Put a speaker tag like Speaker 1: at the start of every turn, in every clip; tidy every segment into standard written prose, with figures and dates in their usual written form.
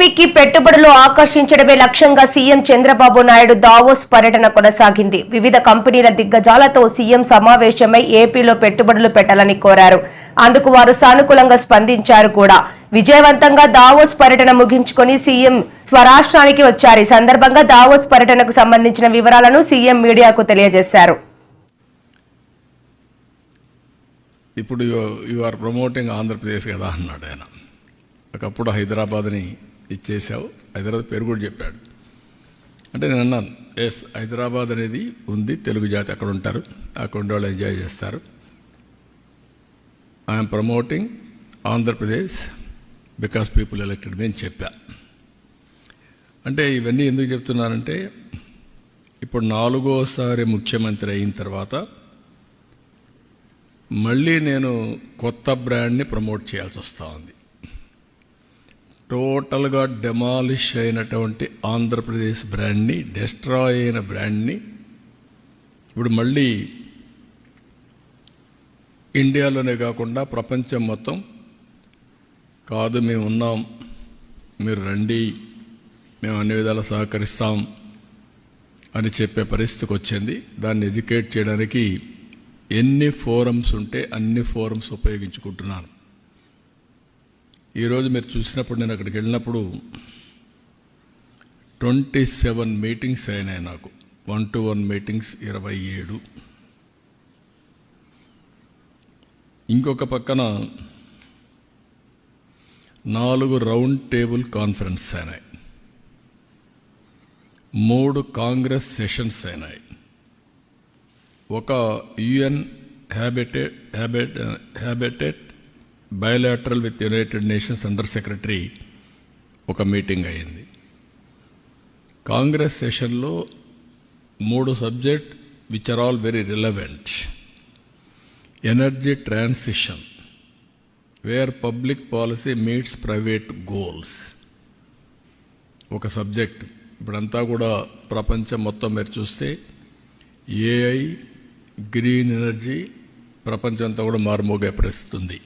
Speaker 1: ఏపీకి పెట్టుబడులు ఆకర్షించడమే లక్ష్యంగా సీఎం చంద్రబాబు నాయుడు దావోస్ పర్యటన కొనసాగింది. వివిధ కంపెనీల దిగ్గజాలతో సీఎం సమావేశమై ఏపీలో పెట్టుబడులు పెట్టాలని కోరారు. అందుకు వారు సానుకూలంగా స్పందించారు కూడా. విజయవంతంగా దావోస్ పర్యటన ముగించుకొని సీఎం స్వరాష్ట్రానికి వచ్చారు. ఈ సందర్భంగా దావోస్ పర్యటనకు సంబంధించిన వివరాలను సీఎం మీడియాకు తెలియజేశారు.
Speaker 2: ఇప్పుడు యు ఆర్ ప్రమోటింగ్ ఆంధ్రప్రదేశ్ కదా అన్నాడు ఆయన. ఒకప్పుడు హైదరాబాద్ని ఇచ్చేసావు, హైదరాబాద్ పేరు కూడా చెప్పాడు. అంటే నేను అన్నాను, ఎస్ హైదరాబాద్ అనేది ఉంది, తెలుగు జాతి అక్కడ ఉంటారు, అక్కడ ఉండే వాళ్ళు ఎంజాయ్ చేస్తారు. I'm promoting Andhra Pradesh because people elected me అని చెప్పా. అంటే ఇవన్నీ ఎందుకు చెప్తున్నానంటే, ఇప్పుడు 4వ ముఖ్యమంత్రి అయిన తర్వాత మళ్ళీ నేను కొత్త బ్రాండ్ని ప్రమోట్ చేయాల్సి వస్తూ ఉంది. టోటల్గా డెమాలిష్ అయినటువంటి ఆంధ్రప్రదేశ్ బ్రాండ్ని, డెస్ట్రాయ్ అయిన బ్రాండ్ని ఇప్పుడు మళ్ళీ ఇండియాలోనే కాకుండా ప్రపంచం మొత్తం కాదు, మేము ఉన్నాం, మీరు రండి, మేము అన్ని విధాలా సహకరిస్తాం అని చెప్పే పరిస్థితికి వచ్చింది. దాన్ని ఎడ్యుకేట్ చేయడానికి ఎన్ని ఫోరమ్స్ ఉంటే అన్ని ఫోరమ్స్ ఉపయోగించుకుంటున్నాను. ఈరోజు మీరు చూసినప్పుడు, నేను అక్కడికి వెళ్ళినప్పుడు 27 మీటింగ్స్ అయినాయి నాకు. 1-to-1 meetings 27. ఇంకొక పక్కన 4 రౌండ్ టేబుల్ కాన్ఫరెన్స్ అయినాయి, 3 కాంగ్రెస్ సెషన్స్ అయినాయి, ఒక UN habitat bilateral with United Nations under secretary ఒక మీటింగ్ అయింది. కాంగ్రెస్ సెషన్లో 3 subject which are all very relevant. Energy transition, where public policy meets private goals ఒక సబ్జెక్ట్. ఇప్పుడంతా కూడా ప్రపంచం మొత్తం మీరు చూస్తే AI, గ్రీన్ ఎనర్జీ ప్రపంచం అంతా కూడా మారుమోగే పరిస్థితి ఉంది.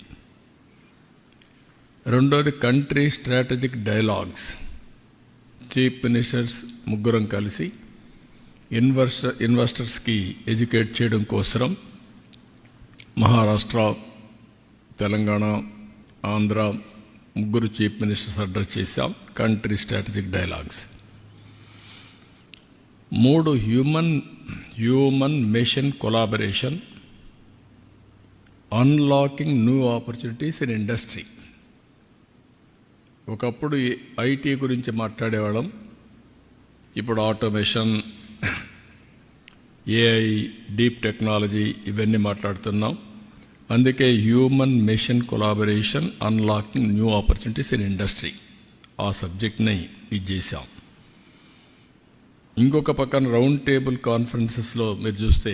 Speaker 2: రెండోది country strategic dialogues. Chief ministers ముగ్గురం కలిసి ఇన్వెస్టర్స్కి ఎడ్యుకేట్ చేయడం కోసం మహారాష్ట్ర, తెలంగాణ, ఆంధ్ర ముగ్గురు చీఫ్ మినిస్టర్స్ అడ్రస్ చేశాం. Country strategic dialogues. 3 human machine collaboration, unlocking new opportunities in industry. ఒకప్పుడు ఐటీ గురించి మాట్లాడేవాళ్ళం, ఇప్పుడు ఆటోమేషన్, AI, డీప్ టెక్నాలజీ ఇవన్నీ మాట్లాడుతున్నాం. అందుకే human machine collaboration, unlocking new opportunities in industry ఆ సబ్జెక్ట్ని ఇది చేశాం. ఇంకొక పక్కన రౌండ్ టేబుల్ కాన్ఫరెన్సెస్లో మీరు చూస్తే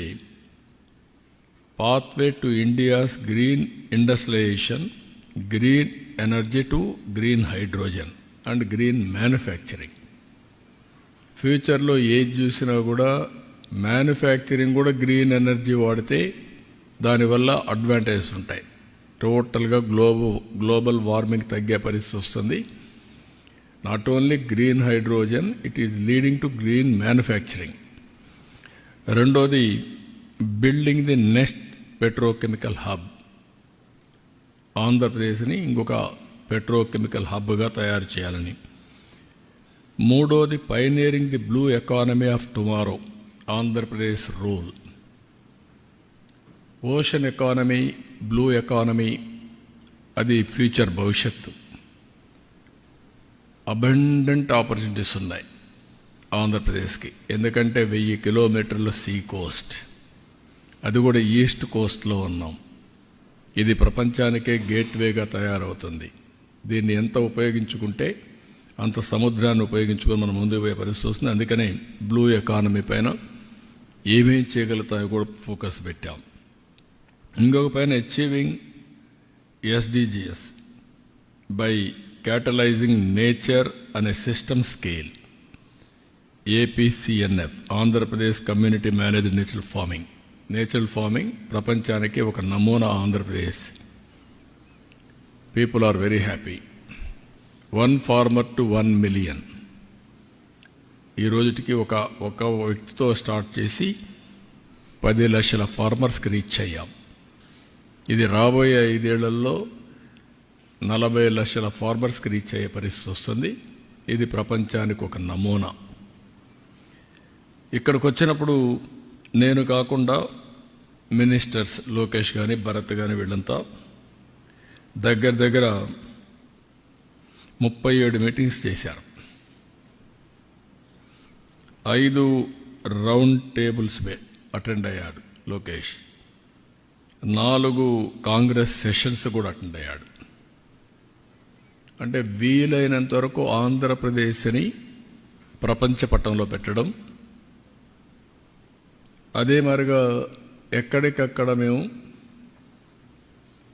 Speaker 2: pathway to India's green industrialisation, green energy to green hydrogen and green manufacturing. ఫ్యూచర్లో ఏది చూసినా కూడా మ్యానుఫ్యాక్చరింగ్ కూడా గ్రీన్ ఎనర్జీ వాడితే దానివల్ల అడ్వాంటేజెస్ ఉంటాయి. టోటల్గా గ్లోబల్ వార్మింగ్ తగ్గే పరిస్థితి వస్తుంది. Not only green hydrogen, it is leading to green manufacturing. రెండోది building the next petrochemical hub. ఆంధ్రప్రదేశ్ని ఇంకొక పెట్రోకెమికల్ హబ్గా తయారు చేయాలని. మూడోది pioneering the blue economy of tomorrow, Andhra Pradesh rule. Ocean economy, blue economy అది ఫ్యూచర్ భవిష్యత్తు. అబండెంట్ ఆపర్చునిటీస్ ఉన్నాయి ఆంధ్రప్రదేశ్కి. ఎందుకంటే 1000 కిలోమీటర్ల సీ కోస్ట్, అది కూడా ఈస్ట్ కోస్ట్లో ఉన్నాం. ఇది ప్రపంచానికే గేట్వేగా తయారవుతుంది. దీన్ని ఎంత ఉపయోగించుకుంటే అంత సముద్రాన్ని ఉపయోగించుకొని మనం ముందుకు పోయే పరిస్థితి వస్తుంది. అందుకనే బ్లూ ఎకానమీ పైన ఏమేం చేయగలుగుతాయో కూడా ఫోకస్ పెట్టాం. ఇంకొక పైన achieving SDGs by catalysing nature అనే system scale. APCNF, Andhra Pradesh community managed natural farming ప్రపంచానికి ఒక నమూనా Andhra Pradesh. People are very happy. 1 farmer to 1 million. ఈ రోజుకి ఒక వ్యక్తితో స్టార్ట్ చేసి 10 లక్షల ఫార్మర్స్కి రీచ్ అయ్యాం. ఇది రాబోయే 5 ఏళ్లలో 40 లక్షల ఫార్మర్స్కి రీచ్ అయ్యే పరిస్థితి వస్తుంది. ఇది ప్రపంచానికి ఒక నమూనా. ఇక్కడికి వచ్చినప్పుడు నేను కాకుండా మినిస్టర్స్ లోకేష్ కానీ భరత్ కానీ వీళ్ళంతా దగ్గర 37 మీటింగ్స్ చేశారు. 5 రౌండ్ టేబుల్స్ అటెండ్ అయ్యాడు లోకేష్. 4 కాంగ్రెస్ సెషన్స్ కూడా అటెండ్ అయ్యాడు. అంటే వీలైనంత వరకు ఆంధ్రప్రదేశ్ని ప్రపంచ పటంలో పెట్టడం, అదే మరిగా ఎక్కడికక్కడ మేము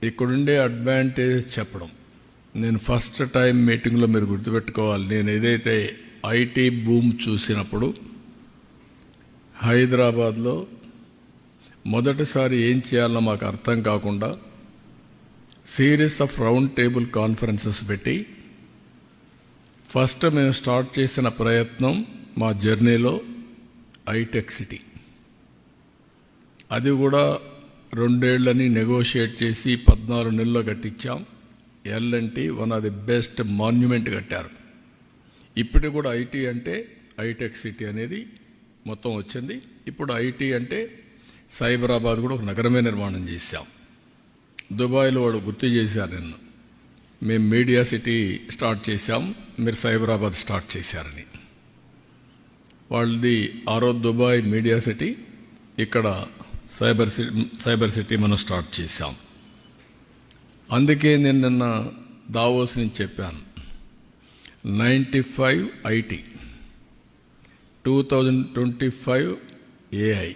Speaker 2: ఇక్కడుండే అడ్వాంటేజ్ చెప్పడం. నేను ఫస్ట్ టైం మీటింగ్లో మీరు గుర్తుపెట్టుకోవాలి, నేను ఏదైతే ఐటీ బూమ్ చూసినప్పుడు హైదరాబాద్లో మొదటిసారి ఏం చేయాలో మాకు అర్థం కాకుండా series of round table conferences పెట్టి ఫస్ట్ మేము స్టార్ట్ చేసిన ప్రయత్నం మా జర్నీలో హైటెక్ సిటీ. అది కూడా 2 ఏళ్లని నెగోషియేట్ చేసి 14 నెలల్లో కట్టించాం. LNT one of the best monument కట్టారు. ఇప్పటికి కూడా ఐటీ అంటే హైటెక్ సిటీ అనేది మొత్తం వచ్చింది. ఇప్పుడు ఐటీ అంటే సైబరాబాద్ కూడా ఒక నగరమే నిర్మాణం చేశాం. దుబాయ్లో వాడు గుర్తు చేశారు నిన్ను, మేము మీడియా సిటీ స్టార్ట్ చేశాం, మీరు సైబరాబాద్ స్టార్ట్ చేశారని. వాళ్ళది దుబాయ్ మీడియా సిటీ, ఇక్కడ సైబర్ సిటీ మనం స్టార్ట్ చేశాం. అందుకే నేను నిన్న దావోస్ నుంచి చెప్పాను, 95 ఐటీ, 2025 AI.